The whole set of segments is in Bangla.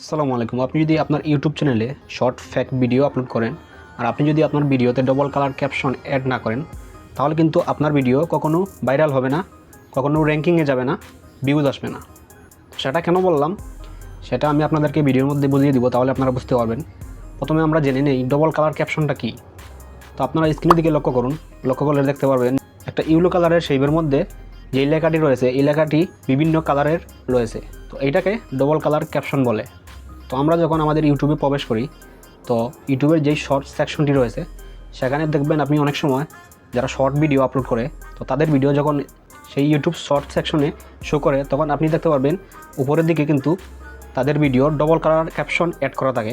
আসসালামু আলাইকুম। আপনি যদি আপনার ইউটিউব চ্যানেলে শর্ট ফ্যাক্ট ভিডিও আপলোড করেন আর আপনি যদি আপনার ভিডিওতে ডবল কালার ক্যাপশন অ্যাড না করেন, তাহলে কিন্তু আপনার ভিডিও কখনো ভাইরাল হবে না, কখনো র্যাঙ্কিংয়ে যাবে না, ভিউজ আসবে না। সেটা কেন বললাম সেটা আমি আপনাদেরকে ভিডিওর মধ্যে বুঝিয়ে দিব, তাহলে আপনারা বুঝতে পারবেন। প্রথমে আমরা জেনে নেই ডবল কালার ক্যাপশনটা কী। তো আপনারা স্ক্রিনের দিকে লক্ষ্য করুন, লক্ষ্য করলে দেখতে পারবেন একটা ইয়েলো কালারের শেপের মধ্যে যে লেখাটি রয়েছে, এই লেখাটি বিভিন্ন কালারের রয়েছে। তো এইটাকে ডবল কালার ক্যাপশন বলে। তো আমরা যখন আমাদের ইউটিউবে প্রবেশ করি, তো ইউটিউবের যেই শর্ট সেকশনটি রয়েছে সেখানে দেখবেন আপনি অনেক সময় যারা শর্ট ভিডিও আপলোড করে, তো তাদের ভিডিও যখন সেই ইউটিউব শর্ট সেকশনে শো করে, তখন আপনি দেখতে পারবেন উপরের দিকে কিন্তু তাদের video double colour caption add করা থাকে।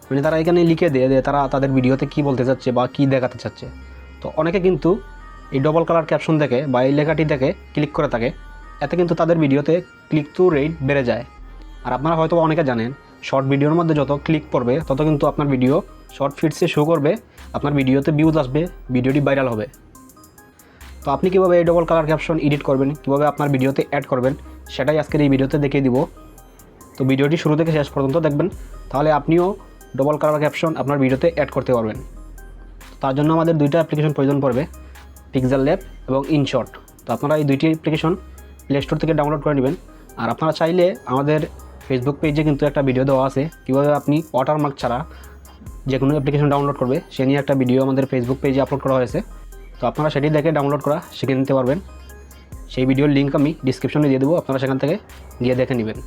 মানে তারা এখানে লিখে দিয়ে তারা তাদের ভিডিওতে কী বলতে চাচ্ছে বা কী দেখাতে চাচ্ছে। তো অনেকে কিন্তু এই ডবল কালার ক্যাপশন দেখে বা এই লেখাটি দেখে ক্লিক করে থাকে, এতে কিন্তু তাদের ভিডিওতে ক্লিক থ্রু রেট বেড়ে যায়। আর আপনারা হয়তো অনেকে জানেন, শর্ট ভিডিওর মধ্যে যত ক্লিক পড়বে তত কিন্তু আপনার ভিডিও শর্ট ফিডসে শো করবে, আপনার ভিডিওতে ভিউজ আসবে, ভিডিওটি ভাইরাল হবে। তো আপনি কীভাবে এই ডবল কালার ক্যাপশন এডিট করবেন, কীভাবে আপনার ভিডিওতে অ্যাড করবেন, সেটাই আজকের এই ভিডিওতে দেখিয়ে দিব। তো ভিডিওটি শুরু থেকে শেষ পর্যন্ত দেখবেন, তাহলে আপনিও ডবল কালার ক্যাপশন আপনার ভিডিওতে অ্যাড করতে পারবেন। তার জন্য আমাদের দুইটা অ্যাপ্লিকেশন প্রয়োজন পড়বে, পিক্সেল ল্যাব এবং ইনশর্ট। তো আপনারা এই দুইটি অ্যাপ্লিকেশন প্লে স্টোর থেকে ডাউনলোড করে নেবেন। আর আপনারা চাইলে আমাদের ফেসবুক পেজে কিন্তু একটা ভিডিও দেওয়া আছে কীভাবে আপনি ওয়াটারমার্ক ছাড়া যে কোনো অ্যাপ্লিকেশন ডাউনলোড করবে, সে নিয়ে একটা ভিডিও আমাদের ফেসবুক পেজে আপলোড করা হয়েছে। তো আপনারা সেটি দেখে ডাউনলোড করা শিখে নিতে পারবেন। সেই ভিডিওর লিঙ্ক আমি ডিসক্রিপশনে দিয়ে দেবো, আপনারা সেখান থেকে গিয়ে দেখে নেবেন।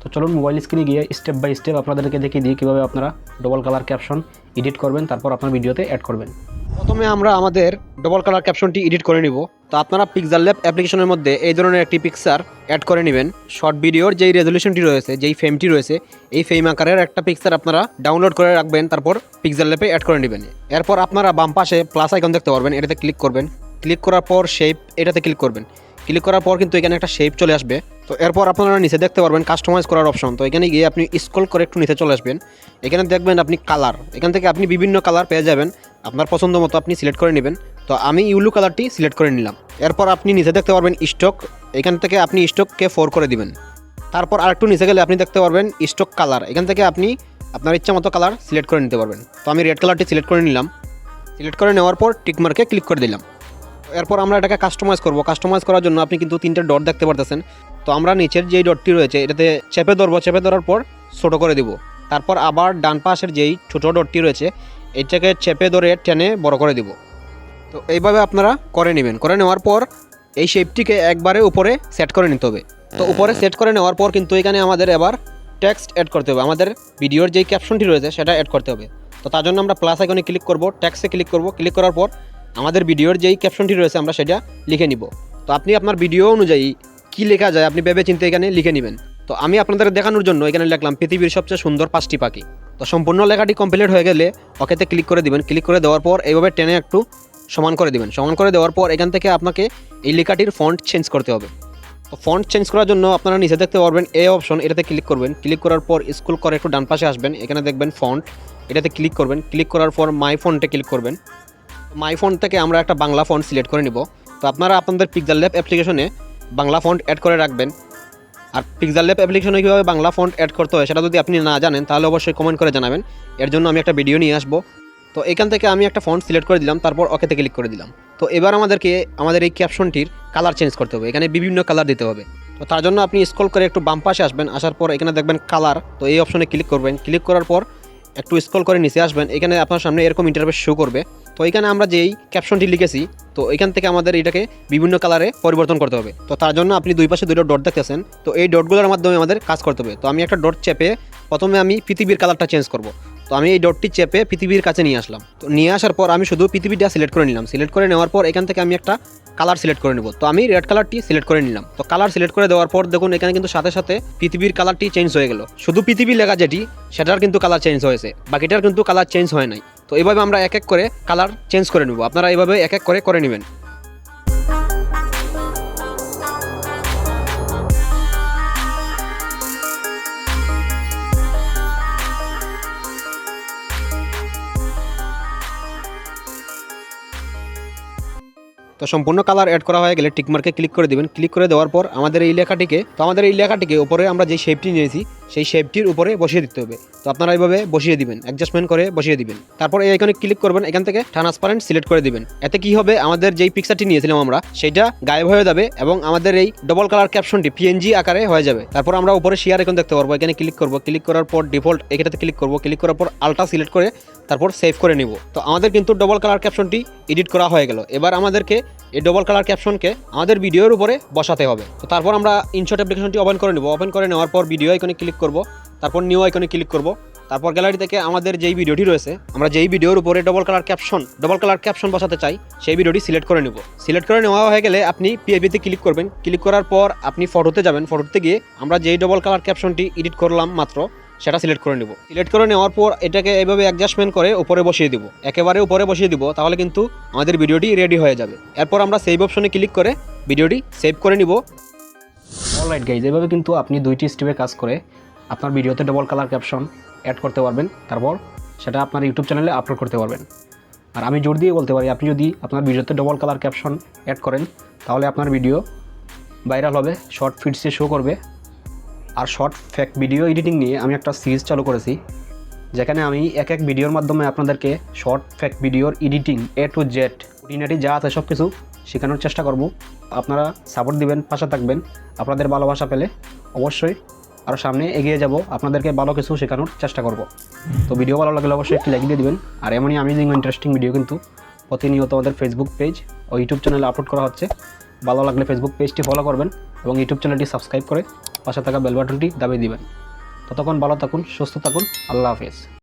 তো চলুন মোবাইল স্ক্রিনে গিয়ে স্টেপ বাই স্টেপ আপনাদেরকে দেখিয়ে দিই কীভাবে আপনারা ডবল কালার ক্যাপশন এডিট করবেন, তারপর আপনার ভিডিওতে অ্যাড করবেন। প্রথমে আমরা আমাদের ডবল কালার ক্যাপশনটি এডিট করে নিব। তো আপনারা পিক্সেল ল্যাব অ্যাপ্লিকেশনের মধ্যে এই ধরনের একটি পিকচার অ্যাড করে নেবেন। শর্ট ভিডিওর যেই রেজলিউশনটি রয়েছে, যেই ফ্রেমটি রয়েছে, এই ফ্রেম আকারের একটা পিকচার আপনারা ডাউনলোড করে রাখবেন, তারপর পিক্সেল ল্যাবে অ্যাড করে নেবেন। এরপর আপনারা বাম পাশে প্লাস আইকন দেখতে পারবেন, এটাতে ক্লিক করবেন। ক্লিক করার পর শেপ, এটাতে ক্লিক করবেন। ক্লিক করার পর কিন্তু এখানে একটা শেপ চলে আসবে। তো এরপর আপনারা নিচে দেখতে পারবেন কাস্টমাইজ করার অপশন। তো এখানে গিয়ে আপনি স্ক্রল করে একটু নিচে চলে আসবেন। এখানে দেখবেন আপনি কালার, এখান থেকে আপনি বিভিন্ন কালার পেয়ে যাবেন, আপনার পছন্দ মতো আপনি সিলেক্ট করে নেবেন। তো আমি ইউলো কালারটি সিলেক্ট করে নিলাম। এরপর আপনি নিচে দেখতে পারবেন স্টক, এখান থেকে আপনি স্টককে 4 করে দিবেন। তারপর আরেকটু নিচে গেলে আপনি দেখতে পারবেন স্টক কালার, এখান থেকে আপনি আপনার ইচ্ছা মতো কালার সিলেক্ট করে নিতে পারবেন। তো আমি রেড কালারটি সিলেক্ট করে নিলাম। সিলেক্ট করে নেওয়ার পর টিকমার্কে ক্লিক করে দিলাম। এরপর আমরা এটাকে কাস্টমাইজ করব। কাস্টমাইজ করার জন্য আপনি কিন্তু 3টে ডট দেখতে পারতেছেন। তো আমরা নিচের যেই ডটটি রয়েছে এটাতে চেপে ধরবো, চেপে ধরার পর ছোটো করে দিব। তারপর আবার ডান পাশের যেই ছোটো ডটটি রয়েছে এটাকে চেপে ধরে টেনে বড় করে দিব। তো এইভাবে আপনারা করে নেবেন। করে নেওয়ার পর এই শেপটিকে একবারে উপরে সেট করে নিতে হবে। তো উপরে সেট করে নেওয়ার পর কিন্তু এখানে আমাদের এবার টেক্সট অ্যাড করতে হবে, আমাদের ভিডিওর যেই ক্যাপশনটি রয়েছে সেটা অ্যাড করতে হবে। তো তার জন্য আমরা প্লাস আইকনে ক্লিক করব, টেক্সটে ক্লিক করব। ক্লিক করার পর আমাদের ভিডিওর যেই ক্যাপশনটি রয়েছে আমরা সেটা লিখে নিব। তো আপনি আপনার ভিডিও অনুযায়ী কী লেখা যায় আপনি ভেবে চিন্তে এখানে লিখে নেবেন। তো আমি আপনাদের দেখানোর জন্য এখানে লিখলাম পৃথিবীর সবচেয়ে সুন্দর 5টি পাখি। তো সম্পূর্ণ লেখাটি কমপ্লিট হয়ে গেলে ওকেতে ক্লিক করে দিবেন। ক্লিক করে দেওয়ার পর এইভাবে টেনে একটু সমান করে দিবেন। সমান করে দেওয়ার পর এখান থেকে আপনাকে এই লেখাটির ফন্ট চেঞ্জ করতে হবে। তো ফন্ট চেঞ্জ করার জন্য আপনারা নিচে দেখতে পারবেন এই অপশন, এটাতে ক্লিক করবেন। ক্লিক করার পর স্ক্রল করে একটু ডান পাশে আসবেন, এখানে দেখবেন ফন্ট, এটাতে ক্লিক করবেন। ক্লিক করার পর মাই ফন্টে ক্লিক করবেন। মাই ফন্ট থেকে আমরা একটা বাংলা ফন্ট সিলেক্ট করে নিব। তো আপনারা আপনাদের পিক্সেল ল্যাব অ্যাপ্লিকেশনে বাংলা ফন্ট অ্যাড করে রাখবেন। আর পিক্সেল ল্যাব অ্যাপ্লিকেশনে কীভাবে বাংলা ফন্ট অ্যাড করতে হয় সেটা যদি আপনি না জানেন তাহলে অবশ্যই কমেন্ট করে জানাবেন, এর জন্য আমি একটা ভিডিও নিয়ে আসবো। তো এখান থেকে আমি একটা ফন্ট সিলেক্ট করে দিলাম, তারপর ওকেতে ক্লিক করে দিলাম। তো এবার আমাদেরকে আমাদের এই ক্যাপশনটির কালার চেঞ্জ করতে হবে, এখানে বিভিন্ন কালার দিতে হবে। তো তার জন্য আপনি স্ক্রল করে একটু বাম পাশে আসবেন, আসার পর এখানে দেখবেন কালার। তো এই অপশনে ক্লিক করবেন। ক্লিক করার পর একটু স্ক্রল করে নিচে আসবেন, এখানে আপনার সামনে এরকম ইন্টারফেস শো করবে। তো এখানে আমরা যেই ক্যাপশনটি লিখেছি, তো এখান থেকে আমাদের এটাকে বিভিন্ন কালারে পরিবর্তন করতে হবে। তো তার জন্য আপনি দুই পাশে দুটো ডট দেখতেছেন, তো এই ডটগুলোর মাধ্যমে আমাদের কাজ করতে হবে। তো আমি একটা ডট চেপে প্রথমে আমি পৃথিবীর কালারটা চেঞ্জ করব। তো আমি এই ডটটি চেপে পৃথিবীর কাছে নিয়ে আসলাম। তো নিয়ে আসার পর আমি শুধু পৃথিবীটা সিলেক্ট করে নিলাম। সিলেক্ট করে নেওয়ার পর এখান থেকে আমি একটা কালার সিলেক্ট করে নেব। তো আমি রেড কালারটি সিলেক্ট করে নিলাম। তো কালার সিলেক্ট করে দেওয়ার পর দেখুন এখানে কিন্তু সাথে সাথে পৃথিবীর কালারটি চেঞ্জ হয়ে গেল। শুধু পৃথিবী লেখা যেটি সেটার কিন্তু কালার চেঞ্জ হয়েছে, বাকিটার কিন্তু কালার চেঞ্জ হয় নাই। তো এইভাবে আমরা এক এক করে কালার চেঞ্জ করে নেব, আপনারা এইভাবে এক এক করে নেবেন। তো সম্পূর্ণ কালার অ্যাড করা হয়ে গেলে টিকমার্কে ক্লিক করে দিবেন। ক্লিক করে দেওয়ার পর আমাদের এই লেখাটিকে উপরে আমরা যে শেপটি নিয়েছি সেই শেপটির উপরে বসিয়ে দিতে হবে। তো আপনারা এইভাবে বসিয়ে দিবেন, অ্যাডজাস্টমেন্ট করে বসিয়ে দিবেন। তারপর এই আইকনে ক্লিক করবেন, এখান থেকে ট্রান্সপারেন্ট সিলেক্ট করে দিবেন। এতে কি হবে, আমাদের যেই পিকচারটি নিয়েছিলাম আমরা সেটা গায়েব হয়ে যাবে এবং আমাদের এই ডবল কালার ক্যাপশনটি পিএনজি আকারে হয়ে যাবে। তারপর আমরা উপরে শেয়ার আইকন দেখতে পারবো, এখানে ক্লিক করব, ক্লিক করার পর ডিফল্ট এটাতে ক্লিক করব, ক্লিক করার পর আলটা সিলেক্ট করে তারপর সেভ করে নিব। তো আমাদের কিন্তু ডবল কালার ক্যাপশনটি এডিট করা হয়ে গেল। এবার আমাদেরকে এই ডবল কালার ক্যাপশনকে আমাদের ভিডিওর উপরে বসাতে হবে। তো তারপর আমরা ইনশট অ্যাপ্লিকেশনটি ওপেন করে নেব। ওপেন করে নেওয়ার পর ভিডিও আইকনে ক্লিক করব, তারপর নিউ আইকনে ক্লিক করব। তারপর গ্যালারি থেকে আমাদের যেই ভিডিওটি রয়েছে, আমরা যেই ভিডিওর উপরে ডবল কালার ক্যাপশন বসাতে চাই সেই ভিডিওটি সিলেক্ট করে নেব। সিলেক্ট করে নেওয়া হয়ে গেলে আপনি পিএপিতে ক্লিক করবেন। ক্লিক করার পর আপনি ফটোতে যাবেন। ফটোতে গিয়ে আমরা যেই ডবল কালার ক্যাপশনটি এডিট করলাম মাত্র সেটা সিলেক্ট করে নেব। সিলেক্ট করে নেওয়ার পর এটাকে এইভাবে অ্যাডজাস্টমেন্ট করে উপরে বসিয়ে দিব, একেবারে উপরে বসিয়ে দিব। তাহলে কিন্তু আমাদের ভিডিওটি রেডি হয়ে যাবে। এরপর আমরা সেভ অপশনে ক্লিক করে ভিডিওটি সেভ করে নিব। অলরাইট গাইজ, এইভাবে কিন্তু আপনি 2টি স্টেপে কাজ করে আপনার ভিডিওতে ডবল কালার ক্যাপশন অ্যাড করতে পারবেন। তারপর সেটা আপনার ইউটিউব চ্যানেলে আপলোড করতে পারবেন। আর আমি জোর দিয়ে বলতে পারি, আপনি যদি আপনার ভিডিওতে ডবল কালার ক্যাপশন অ্যাড করেন তাহলে আপনার ভিডিও ভাইরাল হবে, শর্ট ফিডসে শো করবে। আর শর্ট ফ্যাক্ট ভিডিও এডিটিং নিয়ে আমি একটা সিরিজ চালু করেছি, যেখানে আমি এক এক ভিডিওর মাধ্যমে আপনাদেরকে শর্ট ফ্যাক্ট ভিডিওর এডিটিং A to Z খুঁটিনাটি যা আছে সব কিছু শেখানোর চেষ্টা করব। আপনারা সাপোর্ট দিবেন, পাশে থাকবেন। আপনাদের ভালোবাসা পেলে অবশ্যই আরও সামনে এগিয়ে যাব, আপনাদেরকে ভালো কিছু শেখানোর চেষ্টা করব। তো ভিডিও ভালো লাগলে অবশ্যই একটি লাইক দিয়ে দিবেন। আর এমনই অ্যামেজিং ইন্টারেস্টিং ভিডিও কিন্তু প্রতিনিয়ত আমাদের ফেসবুক পেজ ও ইউটিউব চ্যানেলে আপলোড করা হচ্ছে। ভালো লাগলে ফেসবুক পেজটি ফলো করবেন এবং ইউটিউব চ্যানেলটি সাবস্ক্রাইব করে পাশে থাকা বেল বাটনটি দাবিয়ে দিবেন। ততক্ষণ ভালো থাকুন, সুস্থ থাকুন, আল্লাহ হাফেজ।